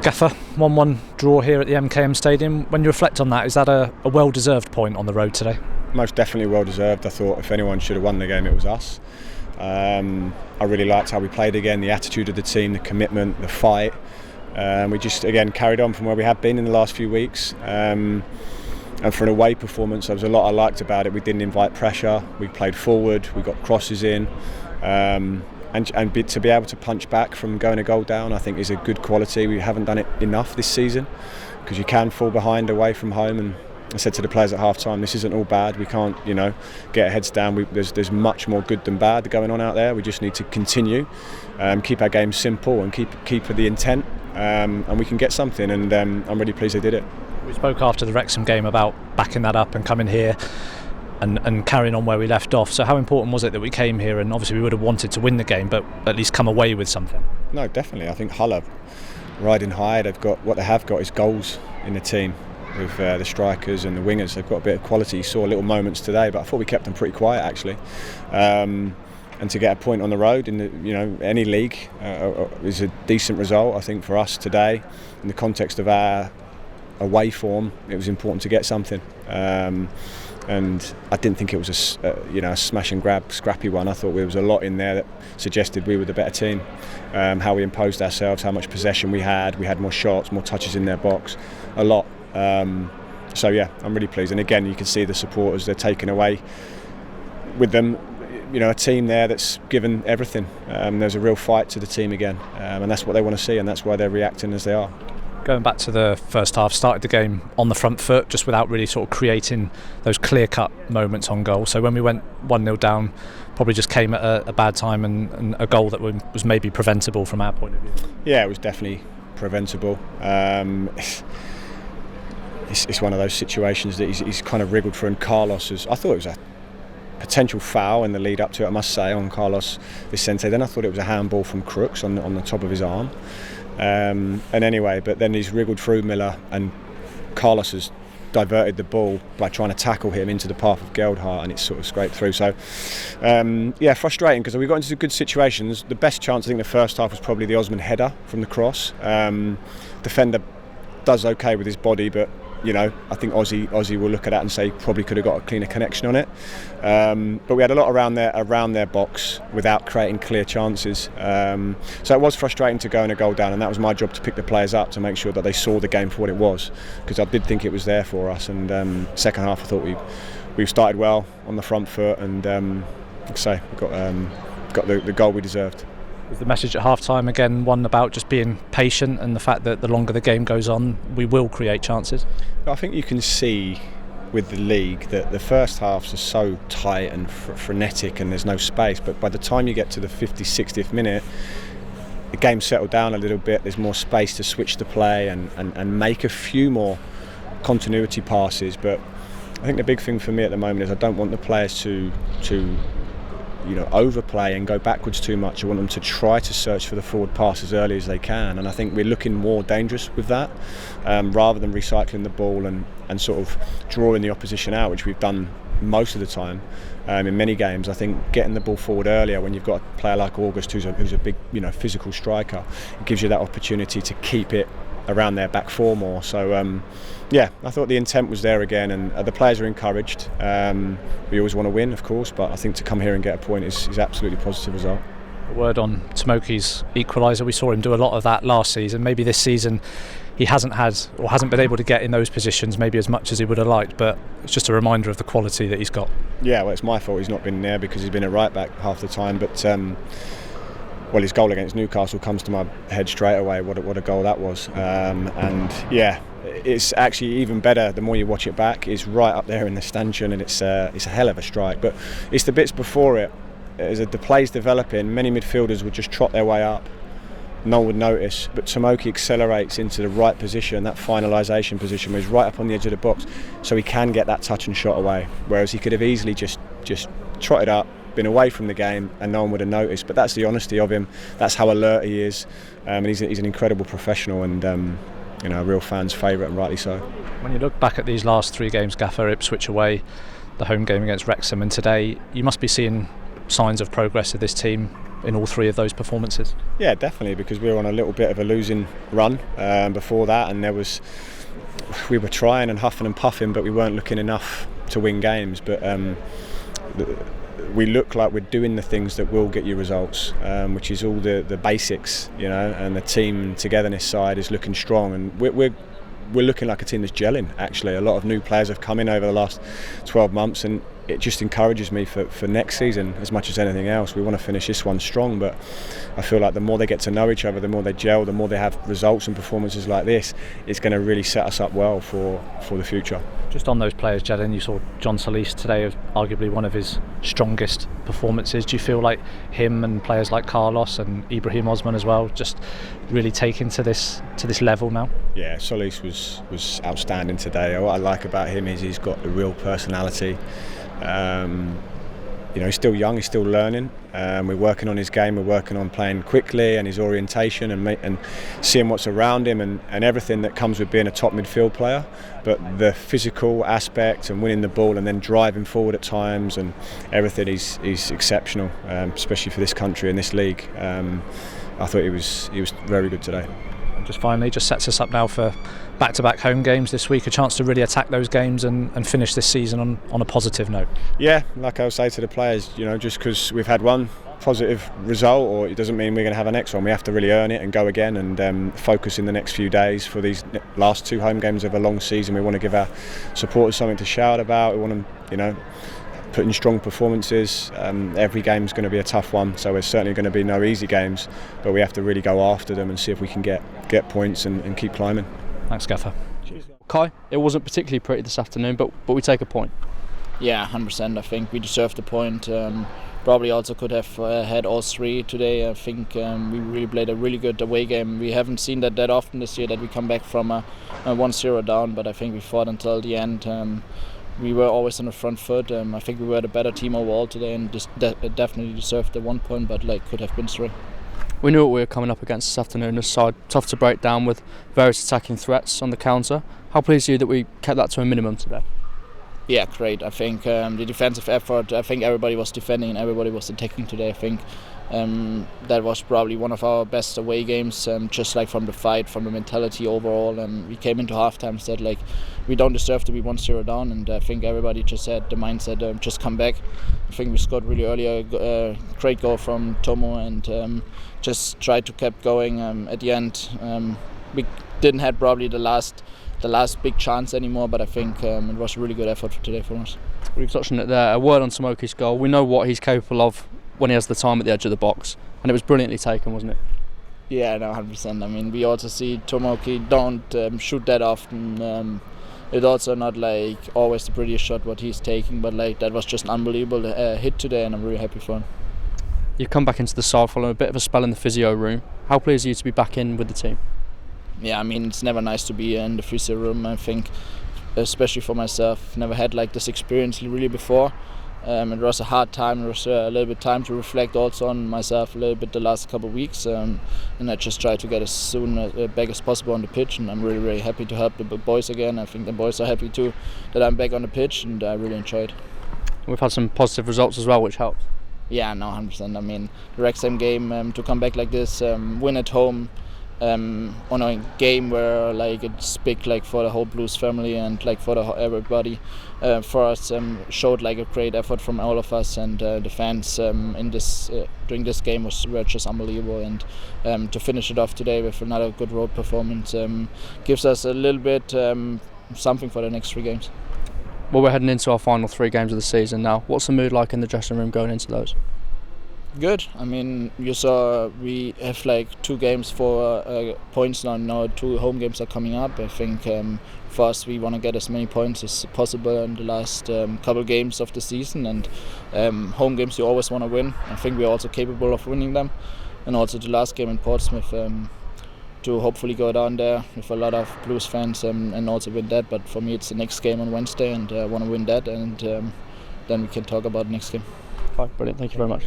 Gaffer, 1-1 draw here at the MKM Stadium. When you reflect on that, is that a well-deserved point on the road today? Most definitely well-deserved. I thought if anyone should have won the game, it was us. I really liked how we played again, the attitude of the team, the commitment, the fight. We just, again, carried on from where we have been in the last few weeks. And for an away performance, there was a lot I liked about it. We didn't invite pressure, we played forward, we got crosses in. And to be able to punch back from going a goal down, I think is a good quality. We haven't done it enough this season because you can fall behind away from home. And I said to the players at half-time, this isn't all bad. We can't, get our heads down. There's much more good than bad going on out there. We just need to continue, keep our game simple and keep the intent, and we can get something. And I'm really pleased they did it. We spoke after the Wrexham game about backing that up and coming here and carrying on where we left off. So how important was it that we came here? And obviously we would have wanted to win the game, but at least come away with something. No, definitely. I think Hull are riding high. What they have got is goals in the team with the strikers and the wingers. They've got a bit of quality. You saw little moments today, but I thought we kept them pretty quiet actually. And to get a point on the road in any league is a decent result. I think for us today, in the context of our away form, it was important to get something. And I didn't think it was a smash and grab, scrappy one. I thought there was a lot in there that suggested we were the better team. How we imposed ourselves, how much possession we had more shots, more touches in their box, a lot. So yeah, I'm really pleased. And again, you can see the supporters, they're taken away with them. A team there that's given everything. There's a real fight to the team again, and that's what they want to see, and that's why they're reacting as they are. Going back to the first half, started the game on the front foot, just without really sort of creating those clear-cut moments on goal. So when we went 1-0 down, probably just came at a bad time and a goal that was maybe preventable from our point of view. Yeah, it was definitely preventable. It's one of those situations that he's kind of wriggled through, and Carlos I thought it was a potential foul in the lead up to it, I must say, on Carlos Vicente. Then I thought it was a handball from Crooks on the top of his arm. And anyway, but then he's wriggled through Miller, and Carlos has diverted the ball by trying to tackle him into the path of Geldhart, and it's sort of scraped through. So frustrating because we got into some good situations. The best chance I think the first half was probably the Osman header from the cross. Defender does okay with his body, but I think Aussie will look at that and say probably could have got a cleaner connection on it. But we had a lot around their box without creating clear chances. So it was frustrating to go in a goal down, and that was my job to pick the players up to make sure that they saw the game for what it was, because I did think it was there for us. And second half, I thought we started well on the front foot, and like I say, we got the goal we deserved. Was the message at half-time again one about just being patient and the fact that the longer the game goes on, we will create chances? I think you can see with the league that the first halves are so tight and frenetic and there's no space, but by the time you get to the 50th, 60th minute, the game's settled down a little bit. There's more space to switch the play and make a few more continuity passes. But I think the big thing for me at the moment is I don't want the players to overplay and go backwards too much. I want them to try to search for the forward pass as early as they can, and I think we're looking more dangerous with that, rather than recycling the ball and sort of drawing the opposition out, which we've done most of the time in many games. I think getting the ball forward earlier when you've got a player like August who's a big physical striker, it gives you that opportunity to keep it around their back four more. So I thought the intent was there again, and the players are encouraged. We always want to win, of course, but I think to come here and get a point is absolutely positive result. A word on Tomoki's equalizer. We saw him do a lot of that last season. Maybe this season he hasn't been able to get in those positions maybe as much as he would have liked, but it's just a reminder of the quality that he's got. Yeah, well, it's my fault he's not been there because he's been a right back half the time, but his goal against Newcastle comes to my head straight away. What a goal that was. It's actually even better the more you watch it back. It's right up there in the stanchion, and it's a hell of a strike. But it's the bits before it. As the play's developing, many midfielders would just trot their way up. No one would notice. But Tomoki accelerates into the right position, that finalisation position, where he's right up on the edge of the box, so he can get that touch and shot away. Whereas he could have easily just trotted up, been away from the game, and no one would have noticed. But that's the honesty of him. That's how alert he is, and he's an incredible professional, and a real fan's favourite, and rightly so. When you look back at these last three games, Gaffer, Ipswich away, the home game against Wrexham, and today, you must be seeing signs of progress of this team in all three of those performances? Yeah, definitely, because we were on a little bit of a losing run before that, and we were trying and huffing and puffing, but we weren't looking enough to win games. But we look like we're doing the things that will get you results, which is all the basics, and the team togetherness side is looking strong, and we're looking like a team that's gelling. Actually, a lot of new players have come in over the last 12 months, and it just encourages me for next season as much as anything else. We want to finish this one strong, but I feel like the more they get to know each other, the more they gel, the more they have results and performances like this, it's going to really set us up well for the future. Just on those players, Jadon, you saw John Solis today, arguably one of his strongest performances. Do you feel like him and players like Carlos and Ibrahim Osman as well just really taken to this level now? Yeah, Solis was outstanding today. What I like about him is he's got a real personality. He's still young, he's still learning. We're working on his game, we're working on playing quickly and his orientation and seeing what's around him and everything that comes with being a top midfield player. But the physical aspect and winning the ball and then driving forward at times and everything, he's exceptional, especially for this country and this league. I thought he was very good today. Just finally, just sets us up now for back-to-back home games this week, a chance to really attack those games and finish this season on a positive note. Yeah, like I would say to the players, just because we've had one positive result, or it doesn't mean we're going to have a next one. We have to really earn it and go again and focus in the next few days for these last two home games of a long season. We want to give our supporters something to shout about. We want them, put in strong performances. Every game's going to be a tough one, so there's certainly going to be no easy games, but we have to really go after them and see if we can get points and keep climbing. Thanks, Gaffer. Cheers. Kai, it wasn't particularly pretty this afternoon, but we take a point. Yeah, 100%. I think we deserved the point. Probably also could have had all three today. I think we really played a really good away game. We haven't seen that often this year, that we come back from a 1-0 down, but I think we fought until the end. We were always on the front foot. I think we were the better team overall today, and definitely deserved the 1 point, but could have been 3. We knew what we were coming up against this afternoon. This side tough to break down with various attacking threats on the counter. How pleased are you that we kept that to a minimum today? Yeah, great. I think the defensive effort, I think everybody was defending and everybody was attacking today. I think that was probably one of our best away games, just from the fight, from the mentality overall. And we came into halftime said we don't deserve to be 1-0 down, and I think everybody just had the mindset, just come back. I think we scored really early, a great goal from Tomo, and just tried to keep going. At the end, we didn't have probably the last big chance anymore, but I think it was a really good effort for today for us. We've touched on it there. A word on Tomoki's goal. We know what he's capable of when he has the time at the edge of the box, and it was brilliantly taken, wasn't it? Yeah, no, 100%. I mean, we also see Tomoki don't shoot that often. It's also not always the prettiest shot what he's taking, but that was just an unbelievable hit today, and I'm really happy for him. You've come back into the side following a bit of a spell in the physio room. How pleased are you to be back in with the team? Yeah, I mean, it's never nice to be in the physio room. I think, especially for myself, never had this experience really before. It was a hard time. It was a little bit time to reflect also on myself a little bit the last couple of weeks, and I just tried to get as soon back as possible on the pitch, and I'm really, really happy to help the boys again. I think the boys are happy too that I'm back on the pitch, and I really enjoyed. We've had some positive results as well, which helps. Yeah, no, 100%. I mean, the Wrexham game, to come back like this, win at home, on a game where it's big for the whole Blues family and for everybody, for us, showed a great effort from all of us, and the fans in this during this game were just unbelievable, and to finish it off today with another good road performance gives us a little bit something for the next 3 games. Well, we're heading into our final 3 games of the season now. What's the mood like in the dressing room going into those? Good. I mean, you saw we have 2 games for points now. Now 2 home games are coming up. I think for us, we want to get as many points as possible in the last couple games of the season, and home games you always want to win. I think we're also capable of winning them, and also the last game in Portsmouth to hopefully go down there with a lot of Blues fans and also win that. But for me, it's the next game on Wednesday, and I want to win that, and then we can talk about the next game. Brilliant. Thank you very much.